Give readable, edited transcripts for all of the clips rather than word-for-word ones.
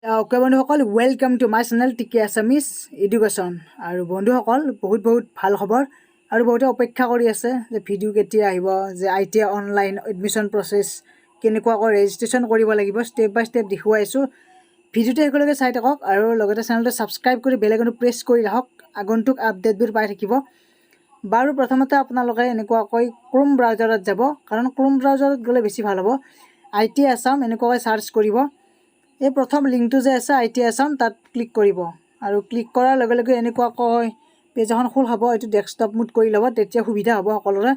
Okay, বন্ধুসকল, welcome to my channel টিকে Assamese education. আৰু বন্ধুসকল, বহুত ভাল খবৰ আৰু বহুতে অপেক্ষা কৰি আছে যে ভিডিঅ' কেতিয়া আহিব, যে ITI অনলাইন এডমিশ্যন প্ৰচেছ কেনেকুৱাকৈ ৰেজিষ্ট্ৰেশ্যন কৰিব লাগিব ষ্টেপ বাই ষ্টেপ দেখুৱাইছোঁ। ভিডিঅ'টো একেলগে চাই থাকক আৰু লগতে চেনেলটো ছাবস্ক্ৰাইব কৰি বেল আইকনটো প্ৰেছ কৰি ৰাখক, আগন্তুক আপডেটবোৰ পাই থাকিব। বাৰু প্ৰথমতে আপোনালোকে এনেকুৱাকৈ ক্ৰোম ব্ৰাউজাৰত যাব, কাৰণ ক্ৰোম ব্ৰাউজাৰত গ'লে বেছি ভাল হ'ব। ITI আছাম এনেকুৱাকৈ চাৰ্চ কৰিব। এই প্ৰথম লিংকটো যে আছে ITI আছাম, তাত ক্লিক কৰিব আৰু ক্লিক কৰাৰ লগে লগে এনেকুৱাকৈ পেজ এখন খোল হ'ব। এইটো ডেস্কটপ মোড কৰি ল'ব, তেতিয়া সুবিধা হ'ব সকলোৰে।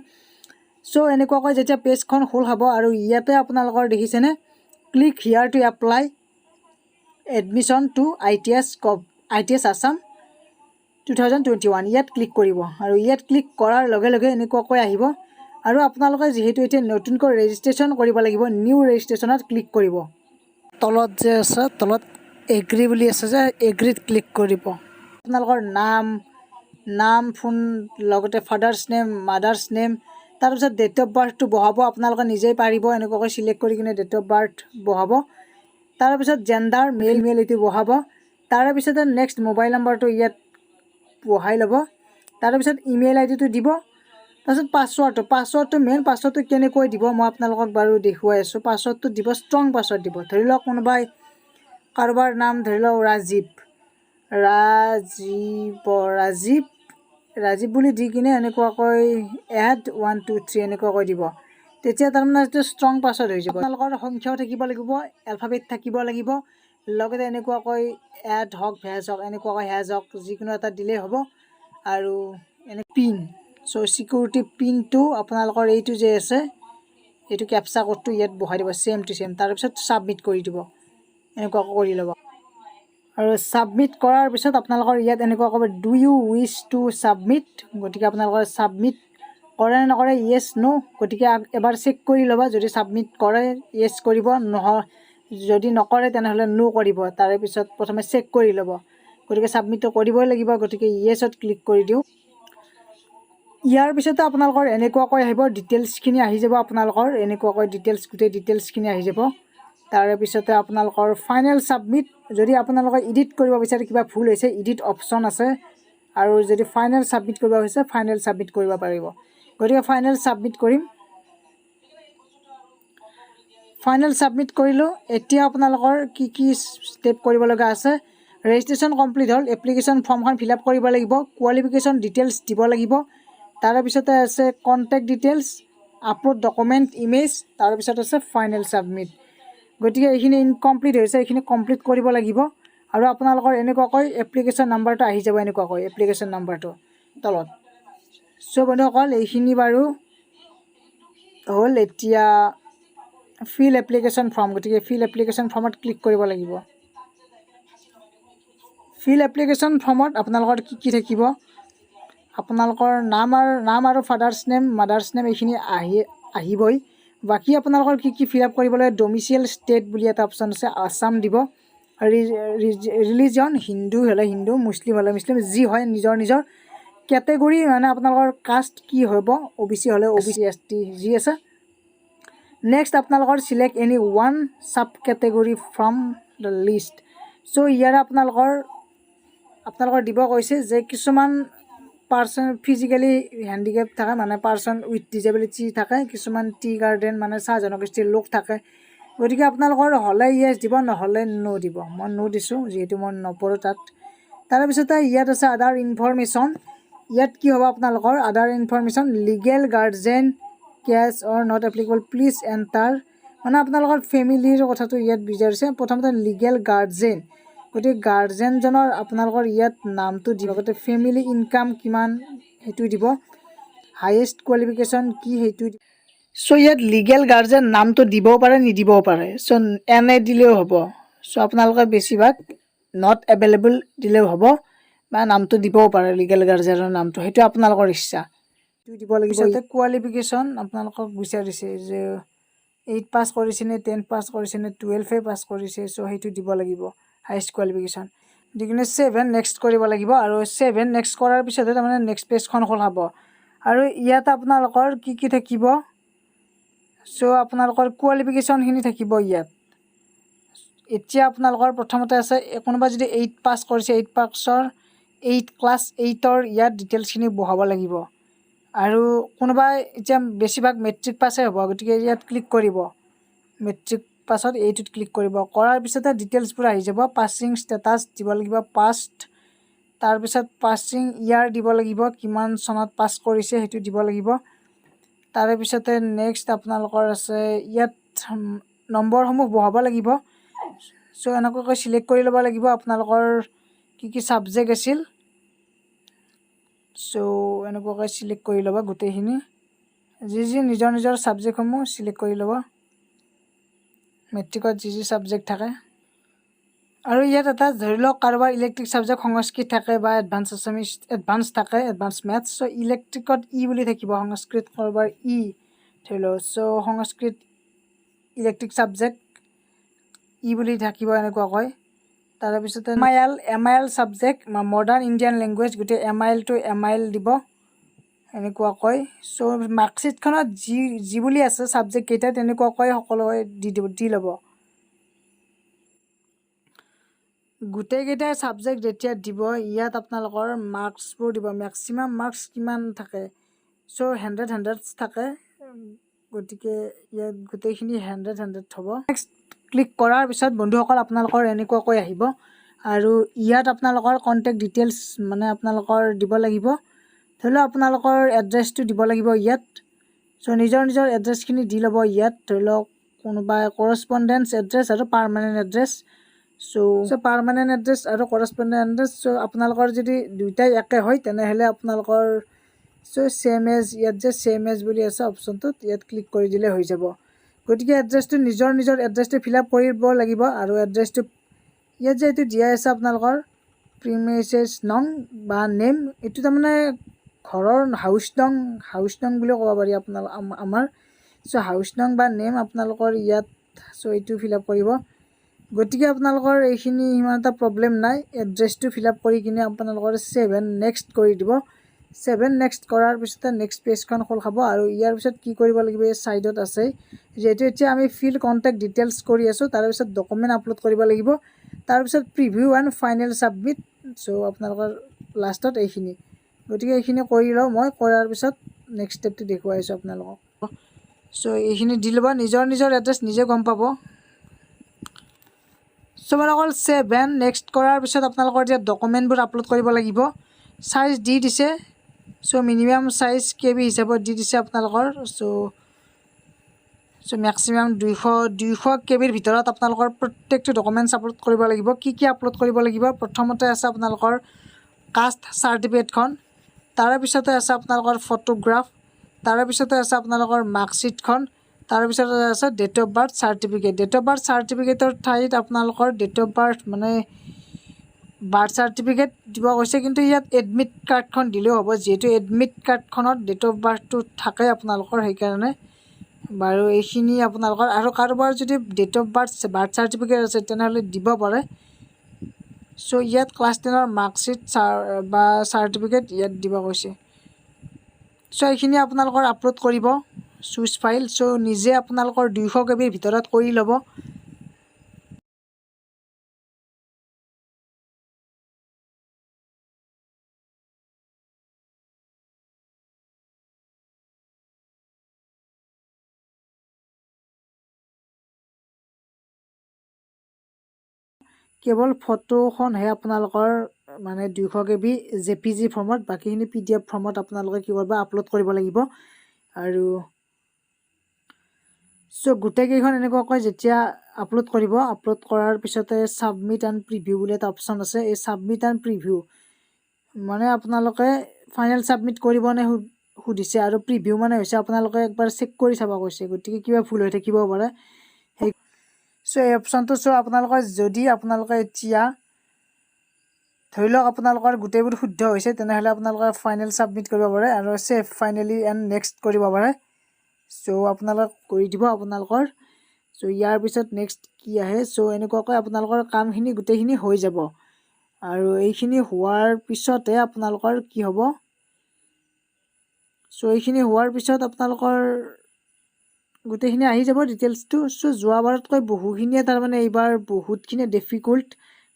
চ' এনেকুৱাকৈ যেতিয়া পেজখন খোল হ'ব আৰু ইয়াতে আপোনালোকৰ দেখিছেনে click here to apply admission to ITI Assam 2021, ইয়াত ক্লিক কৰিব আৰু ইয়াত ক্লিক কৰাৰ লগে লগে এনেকুৱাকৈ আহিব। আৰু আপোনালোকে যিহেতু এতিয়া নতুনকৈ ৰেজিষ্ট্ৰেশ্যন কৰিব লাগিব, নিউ ৰেজিষ্ট্ৰেশ্যনত ক্লিক কৰিব। তলত যে আছে, তলত এগ্ৰি বুলি আছে যে, এগ্ৰিত ক্লিক কৰিব। আপোনালোকৰ নাম ফোন লগতে ফাদাৰ্ছ নেম, মাদাৰ্ছ নেম, তাৰপিছত ডেট অফ বাৰ্থটো বহাব। আপোনালোকে নিজেই পাৰিব এনেকুৱাকৈ চিলেক্ট কৰি কিনে ডেট অফ বাৰ্থ বহাব। তাৰপিছত জেণ্ডাৰ মেল এইটো বহাব। তাৰপিছতে নেক্সট মোবাইল নাম্বাৰটো ইয়াত বহাই ল'ব। তাৰপিছত ইমেইল আইডিটো দিব। তাৰপিছত পাছৱৰ্ডটো মেইন পাছৱৰ্ডটো কেনেকৈ দিব মই আপোনালোকক বাৰু দেখুৱাই আছোঁ। পাছৱৰ্ডটো দিব, ষ্ট্ৰং পাছৱৰ্ড দিব। ধৰি লওক কোনোবাই কাৰোবাৰ নাম ধৰি লওক ৰাজীৱ বুলি দি কিনে এনেকুৱাকৈ add 1 2 3 এনেকুৱাকৈ দিব। তেতিয়া তাৰমানে এইটো ষ্ট্ৰং পাছৱৰ্ড হৈ যাব। আপোনালোকৰ সংখ্যাও থাকিব লাগিব, এলফাবেট থাকিব লাগিব, লগতে এনেকুৱাকৈ এড হওক ভেজ হওক এনেকুৱাকৈ হেজ হওক যিকোনো এটা দিলেই হ'ব। আৰু এনে পিন, চ' চিকিউৰিটি পিনটো আপোনালোকৰ এইটো যে আছে, এইটো কেপচা কোডটো ইয়াত বহাই দিব, ছেম টু ছেম। তাৰপিছত ছাবমিট কৰি দিব, এনেকুৱাকৈ কৰি ল'ব। আৰু ছাবমিট কৰাৰ পিছত আপোনালোকৰ ইয়াত এনেকুৱা ক'ব, do you wish to submit. গতিকে আপোনালোকৰ ছাবমিট কৰে নে নকৰে, য়েছ ন'। গতিকে এবাৰ চেক কৰি ল'ব, যদি ছাবমিট কৰে য়েছ কৰিব, যদি নকৰে তেনেহ'লে ন' কৰিব। তাৰে পিছত প্ৰথমে চেক কৰি ল'ব। গতিকে ছাবমিটটো কৰিবই লাগিব, গতিকে য়েছত ক্লিক কৰি দিওঁ। ইয়াৰ পিছতে আপোনালোকৰ এনেকুৱাকৈ আহিব, ডিটেইলছখিনি আহি যাব। আপোনালোকৰ এনেকুৱাকৈ গোটেই ডিটেইলছখিনি আহি যাব। তাৰে পিছতে আপোনালোকৰ ফাইনেল ছাবমিট। যদি আপোনালোকে এডিট কৰিব বিচাৰে, কিবা ভুল হৈছে, এডিট অপশ্যন আছে। আৰু যদি ফাইনেল ছাবমিট কৰিব হৈছে, ফাইনেল ছাবমিট কৰিব পাৰিব। গতিকে ফাইনেল ছাবমিট কৰিম। ফাইনেল ছাবমিট কৰিলোঁ। এতিয়া আপোনালোকৰ কি ষ্টেপ কৰিব লগা আছে। ৰেজিষ্ট্ৰেশ্যন কমপ্লিট হ'ল, এপ্লিকেশ্যন ফৰ্মখন ফিল আপ কৰিব লাগিব, কোৱালিফিকেশ্যন ডিটেইলছ দিব লাগিব। তাৰপিছতে আছে contact details, upload document image, তাৰপিছত আছে ফাইনেল ছাবমিট। গতিকে এইখিনি ইনকমপ্লিট হৈছে, এইখিনি কমপ্লিট কৰিব লাগিব। আৰু আপোনালোকৰ এনেকুৱাকৈ এপ্লিকেশ্যন নাম্বাৰটো আহি যাব, এনেকুৱাকৈ এপ্লিকেশ্যন নাম্বাৰটো তলত। চ' বন্ধুসকল, এইখিনি বাৰু হ'ল। এতিয়া ফিল এপ্লিকেশ্যন ফৰ্ম, গতিকে ফিল এপ্লিকেশ্যন ফৰ্মত ক্লিক কৰিব লাগিব। ফিল এপ্লিকেশ্যন ফৰ্মত আপোনালোকৰ কি থাকিব, আপোনালোকৰ নাম আৰু ফাদাৰ্ছ নেম, মাদাৰ্ছ নেম এইখিনি আহিবই। বাকী আপোনালোকৰ কি ফিল আপ কৰিব লাগে, ডমিচিয়েল ষ্টেট বুলি এটা অপশ্যন আছে, আছাম দিব। ৰিলিজন, হিন্দু হ'লে হিন্দু, মুছলিম হ'লে মুছলিম, যি হয় নিজৰ কেটেগৰী, মানে আপোনালোকৰ কাষ্ট কি হ'ব, OBC হ'লে OBC, ST যি আছে। নেক্সট আপোনালোকৰ select any one sub category from the list. চ' ইয়াৰে আপোনালোকৰ দিব কৈছে যে কিছুমান পাৰ্চন ফিজিকেলি হেণ্ডিকেপ থাকে, মানে পাৰ্চন উইথ ডিজেবিলিটি থাকে, কিছুমান টি গাৰ্ডেন মানে চাহ জনগোষ্ঠীৰ লোক থাকে। গতিকে আপোনালোকৰ হ'লে য়েছ দিব, নহ'লে ন' দিব। মই ন' দিছোঁ, যিহেতু মই নপঢ়োঁ তাত। তাৰপিছতে ইয়াত আছে আদাৰ ইনফৰমেশ্যন। ইয়াত কি হ'ব আপোনালোকৰ other information, legal guardian case or not applicable please enter, মানে আপোনালোকৰ ফেমিলিৰ কথাটো ইয়াত বিচাৰিছে। প্ৰথমতে লিগেল গাৰ্জেন, গতিকে গাৰ্জেনজনৰ আপোনালোকৰ ইয়াত নামটো দিব, লগতে ফেমিলি ইনকাম কিমান সেইটো দিব, হায়েষ্ট কোৱালিফিকেশ্যন কি সেইটো। চ' ইয়াত লিগেল গাৰ্জেন নামটো দিবও পাৰে, নিদিবও পাৰে। চ' এনে দিলেও হ'ব। চ' আপোনালোকে বেছিভাগ নট এভেইলেবল দিলেও হ'ব, বা নামটো দিবও পাৰে লিগেল গাৰ্জেনৰ নামটো, সেইটো আপোনালোকৰ ইচ্ছা, সেইটো দিব লাগিব। কোৱালিফিকেশ্যন আপোনালোকক বিচাৰিছে যে 8 পাছ কৰিছেনে, 10 পাছ কৰিছেনে, 12 পাছ কৰিছে, চ' সেইটো দিব লাগিব হায়েষ্ট কোৱালিফিকেশ্যন দি কিনে 7 নেক্সট কৰিব লাগিব। আৰু 7 নেক্সট কৰাৰ পিছতহে তাৰমানে নেক্সট পেজখন খোলাব। আৰু ইয়াত আপোনালোকৰ কি থাকিব, চ' আপোনালোকৰ কোৱালিফিকেশ্যনখিনি থাকিব ইয়াত। এতিয়া আপোনালোকৰ প্ৰথমতে আছে কোনোবা যদি 8 পাছ কৰিছে 8 পাছৰ 8 ক্লাছ 8ৰ ইয়াত ডিটেইলছখিনি বহাব লাগিব আৰু কোনোবাই এতিয়া বেছিভাগ মেট্ৰিক পাছে হ'ব গতিকে ইয়াত ক্লিক কৰিব মেট্ৰিক পাছত এইটোত ক্লিক কৰিব কৰাৰ পিছতে ডিটেইলছবোৰ আহি যাব পাছিং ষ্টেটাছ দিব লাগিব পাষ্ট তাৰপিছত পাছিং ইয়াৰ দিব লাগিব কিমান চনত পাছ কৰিছে সেইটো দিব লাগিব তাৰে পিছতে নেক্সট আপোনালোকৰ আছে ইয়াত নম্বৰসমূহ বহাব লাগিব চ' এনেকুৱাকৈ চিলেক্ট কৰি ল'ব লাগিব আপোনালোকৰ কি ছাবজেক্ট আছিল চ' এনেকুৱাকৈ চিলেক্ট কৰি ল'ব গোটেইখিনি যি নিজৰ নিজৰ ছাবজেক্টসমূহ চিলেক্ট কৰি ল'ব মেট্ৰিকত যি ছাবজেক্ট থাকে আৰু ইয়াত এটা ধৰি লওক কাৰোবাৰ ইলেক্ট্ৰিক ছাবজেক্ট সংস্কৃত থাকে বা এডভান্স আছামিজ এডভান্স থাকে এডভান্স মেথছ চ' ইলেক্ট্ৰিকত বুলি থাকিব সংস্কৃত কাৰোবাৰ ধৰি লওক চ' সংস্কৃত ইলেক্ট্ৰিক ছাবজেক্ট বুলি থাকিব এনেকুৱাকৈ তাৰপিছতে M I L subject modern Indian language গোটেই এম আই এল দিব এনেকুৱাকৈ চ' মাৰ্কশ্বিটখনত যি বুলি আছে ছাবজেক্ট কেইটা তেনেকুৱাকৈ সকলোৱে দি ল'ব গোটেইকেইটাই ছাবজেক্ট যেতিয়া দিব ইয়াত আপোনালোকৰ মাৰ্কছবোৰ দিব মেক্সিমাম মাৰ্কছ কিমান থাকে চ' 100 থাকে গতিকে ইয়াত গোটেইখিনি 100 হ'ব নেক্সট ক্লিক কৰাৰ পিছত বন্ধুসকল আপোনালোকৰ এনেকুৱাকৈ আহিব আৰু ইয়াত আপোনালোকৰ কণ্টেক্ট ডিটেইলছ মানে আপোনালোকৰ দিব লাগিব ধৰি লওক আপোনালোকৰ এড্ৰেছটো দিব লাগিব ইয়াত চ' নিজৰ এড্ৰেছখিনি দি ল'ব ইয়াত ধৰি লওক কোনোবাই কৰস্পণ্ডেঞ্চ এড্ৰেছ আৰু পাৰ্মানেণ্ট এড্ৰেছ চ' পাৰ্মানেণ্ট এড্ৰেছ আৰু কৰস্পণ্ডেণ্ট এড্ৰেছ চ' আপোনালোকৰ যদি দুয়োটাই একে হয় তেনেহ'লে আপোনালোকৰ চ' ছেম এজ ইয়াত যে ছেম এজ বুলি আছে অপশ্যনটোত ইয়াত ক্লিক কৰি দিলে হৈ যাব গতিকে এড্ৰেছটো নিজৰ এড্ৰেছটো ফিল আপ কৰিব লাগিব আৰু এড্ৰেছটো ইয়াত যে এইটো দিয়া আছে আপোনালোকৰ প্ৰিমাইচেছ নং বা নেম এইটো তাৰমানে ঘৰৰ হাউচ নং বুলিও ক'ব পাৰি আমাৰ চ' হাউচ নং বা নেম আপোনালোকৰ ইয়াত চ' এইটো ফিল আপ কৰিব গতিকে আপোনালোকৰ এইখিনি ইমান এটা প্ৰব্লেম নাই এড্ৰেছটো ফিল আপ কৰি কিনে আপোনালোকৰ 7 নেক্সট কৰি দিব 7 নেক্সট কৰাৰ পিছতে নেক্সট পেজখন খোল খাব আৰু ইয়াৰ পিছত কি কৰিব লাগিব এই ছাইডত আছে যিহেতু এতিয়া আমি ফিল কণ্টেক্ট ডিটেইলছ কৰি আছোঁ তাৰপিছত ডকুমেণ্ট আপলোড কৰিব লাগিব তাৰপিছত প্ৰিভিউ এণ্ড ফাইনেল ছাবমিট চ' আপোনালোকৰ লাষ্টত এইখিনি গতিকে এইখিনি কৰি লওঁ মই কৰাৰ পিছত নেক্সট ষ্টেপটো দেখুৱাই আছোঁ আপোনালোকক চ' এইখিনি দি ল'ব নিজৰ এড্ৰেছ নিজে গম পাব চ' মানে অকল 7 নেক্সট কৰাৰ পিছত আপোনালোকৰ এতিয়া ডকুমেণ্টবোৰ আপলোড কৰিব লাগিব চাইজ দি দিছে চ' মিনিমাম চাইজ KB হিচাপত দি দিছে আপোনালোকৰ চ' মেক্সিমাম 200 KBৰ ভিতৰত আপোনালোকৰ প্ৰত্যেকটো ডকুমেণ্টছ আপলোড কৰিব লাগিব কি আপলোড কৰিব লাগিব প্ৰথমতে আছে আপোনালোকৰ কাষ্ট চাৰ্টিফিকেটখন তাৰে পিছতে আছে আপোনালোকৰ ফটোগ্ৰাফ তাৰে পিছতে আছে আপোনালোকৰ মাৰ্কশ্বিটখন তাৰপিছতে আছে ডেট অফ বাৰ্থ চাৰ্টিফিকেটৰ ঠাইত আপোনালোকৰ ডেট অফ বাৰ্থ মানে বাৰ্থ চাৰ্টিফিকেট দিব কৈছে কিন্তু ইয়াত এডমিট কাৰ্ডখন দিলেও হ'ব যিহেতু এডমিট কাৰ্ডখনত ডেট অফ বাৰ্থটো থাকে আপোনালোকৰ সেইকাৰণে বাৰু এইখিনি আপোনালোকৰ আৰু কাৰোবাৰ যদি ডেট অফ বাৰ্থ চাৰ্টিফিকেট আছে তেনেহ'লে দিব পাৰে চ' ইয়াত ক্লাছ 10ৰ মাৰ্কশ্বিট বা চাৰ্টিফিকেট ইয়াত দিব কৈছে চ' এইখিনি আপোনালোকৰ আপলোড কৰিব চুজ ফাইল চ' নিজে আপোনালোকৰ 200 KBৰ ভিতৰত কৰি ল'ব কেৱল ফটোখনহে আপোনালোকৰ মানে 200 KB JPG ফৰ্মত বাকীখিনি PDF ফৰ্মত আপোনালোকে কি কৰিব আপলোড কৰিব লাগিব আৰু চ' গোটেইকেইখন এনেকুৱাকৈ যেতিয়া আপলোড কৰিব আপলোড কৰাৰ পিছতে ছাবমিট এণ্ড প্ৰিভিউ বুলি এটা অপশ্যন আছে এই ছাবমিট এণ্ড প্ৰিভিউ মানে আপোনালোকে ফাইনেল ছাবমিট কৰিবনে সুধিছে আৰু প্ৰিভিউ মানে হৈছে আপোনালোকে একবাৰ চেক কৰি চাব কৈছে গতিকে কিবা ভুল হৈ থাকিব পাৰে সেই চ' এই অপশ্যনটো আপোনালোকে যদি আপোনালোকে এতিয়া ধৰি লওক আপোনালোকৰ গোটেইবোৰ শুদ্ধ হৈছে তেনেহ'লে আপোনালোকে ফাইনেল ছাবমিট কৰিব পাৰে আৰু ছেভ ফাইনেলি এণ্ড নেক্সট কৰিব পাৰে চ' আপোনালোকে কৰি দিব আপোনালোকৰ চ' ইয়াৰ পিছত নেক্সট কি আহে চ' এনেকুৱাকৈ আপোনালোকৰ কামখিনি গোটেইখিনি হৈ যাব আৰু এইখিনি হোৱাৰ পিছতে আপোনালোকৰ কি হ'ব চ' এইখিনি হোৱাৰ পিছত আপোনালোকৰ গোটেইখিনি আহি যাব ডিটেইলছটো। চ' যোৱাবাৰতকৈ বহুখিনিয়ে তাৰমানে এইবাৰ বহুতখিনিয়ে ডিফিকাল্ট,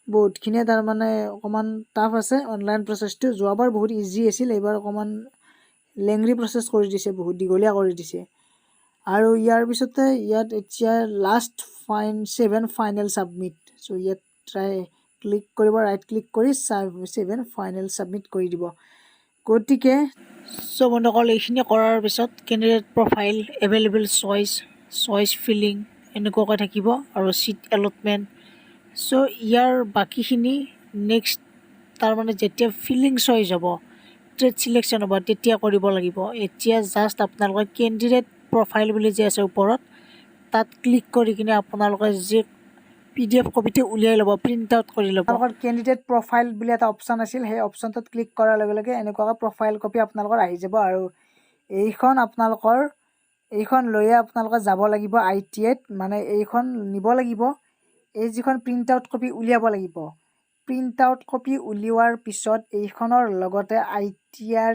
বহুতখিনিয়ে তাৰমানে অকণমান টাফ আছে অনলাইন প্ৰচেছটো। যোৱাবাৰ বহুত ইজি আছিল, এইবাৰ অকণমান লেংৰি প্ৰচেছ কৰি দিছে, বহুত দীঘলীয়া কৰি দিছে। আৰু ইয়াৰ পিছতে ইয়াত এতিয়া লাষ্ট 7 ফাইনেল ছাবমিট। চ' ইয়াত ক্লিক কৰিব, ৰাইট ক্লিক কৰি 7 ফাইনেল ছাবমিট কৰি দিব। গতিকে চ' বন্ধুসকল, এইখিনি কৰাৰ পিছত candidate profile, available choice filling এনেকুৱাকৈ থাকিব আৰু ছিট এলটমেণ্ট। চ' ইয়াৰ বাকীখিনি নেক্সট তাৰমানে যেতিয়া ফিলিং চইচ হ'ব, ট্ৰেড ছিলেকশ্যন হ'ব, তেতিয়া কৰিব লাগিব। এতিয়া জাষ্ট আপোনালোকে কেণ্ডিডেট প্ৰফাইল বুলি যে আছে ওপৰত, তাত ক্লিক কৰি কিনে আপোনালোকে যি PDF কপিটো উলিয়াই ল'ব, প্ৰিণ্ট আউট কৰি ল'ব। আপোনালোকৰ কেণ্ডিডেট প্ৰফাইল বুলি এটা অপশ্যন আছিল, সেই অপশ্যনটোত ক্লিক কৰাৰ লগে লগে এনেকুৱাকৈ প্ৰফাইল কপি আপোনালোকৰ আহি যাব। আৰু এইখন লৈয়ে আপোনালোকে যাব লাগিব ITIত, মানে এইখন নিব লাগিব। এই যিখন প্ৰিণ্ট আউট কপি উলিয়াব লাগিব, প্ৰিণ্ট আউট কপি উলিওৱাৰ পিছত এইখনৰ লগতে ITIৰ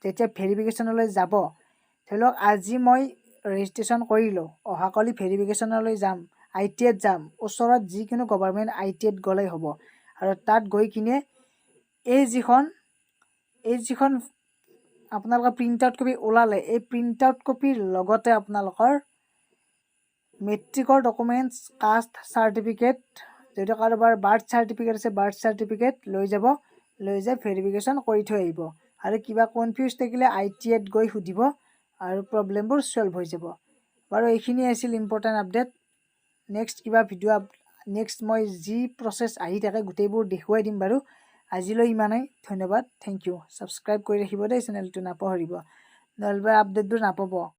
যেতিয়া ভেৰিফিকেশ্যনলৈ যাব, ধৰি লওক আজি মই ৰেজিষ্ট্ৰেশ্যন কৰিলোঁ, অহাকালি ভেৰিফিকেশ্যনলৈ যাম, ITIত যাম, ওচৰত যিকোনো গভৰ্ণমেণ্ট ITIত গ'লেই হ'ব। আৰু তাত গৈ কিনে এই যিখন আপোনালোকৰ প্ৰিণ্ট আউট কপি ওলালে, এই প্ৰিণ্ট আউট কপিৰ লগতে আপোনালোকৰ মেট্ৰিকৰ ডকুমেণ্টছ, কাষ্ট চাৰ্টিফিকেট, যদি কাৰোবাৰ বাৰ্থ চাৰ্টিফিকেট আছে বাৰ্থ চাৰ্টিফিকেট লৈ যাব, লৈ যাই ভেৰিফিকেশ্যন কৰি থৈ আহিব। আৰু কিবা কনফিউজ থাকিলে ITIত গৈ সুধিব আৰু প্ৰব্লেমবোৰ ছল্ভ হৈ যাব। বাৰু এইখিনি আছিল ইম্পৰ্টেণ্ট আপডেট। নেক্সট কিবা নেক্সট মই যি প্ৰচেছ আহি থাকে গোটেইবোৰ দেখুৱাই দিম বাৰু। আজিলৈ ইমানেই, ধন্যবাদ, থেংক ইউ। ছাবস্ক্ৰাইব কৰি ৰাখিব দেই চেনেলটো, নাপাহৰিব, নহ'লে আপডেটবোৰ নাপাব।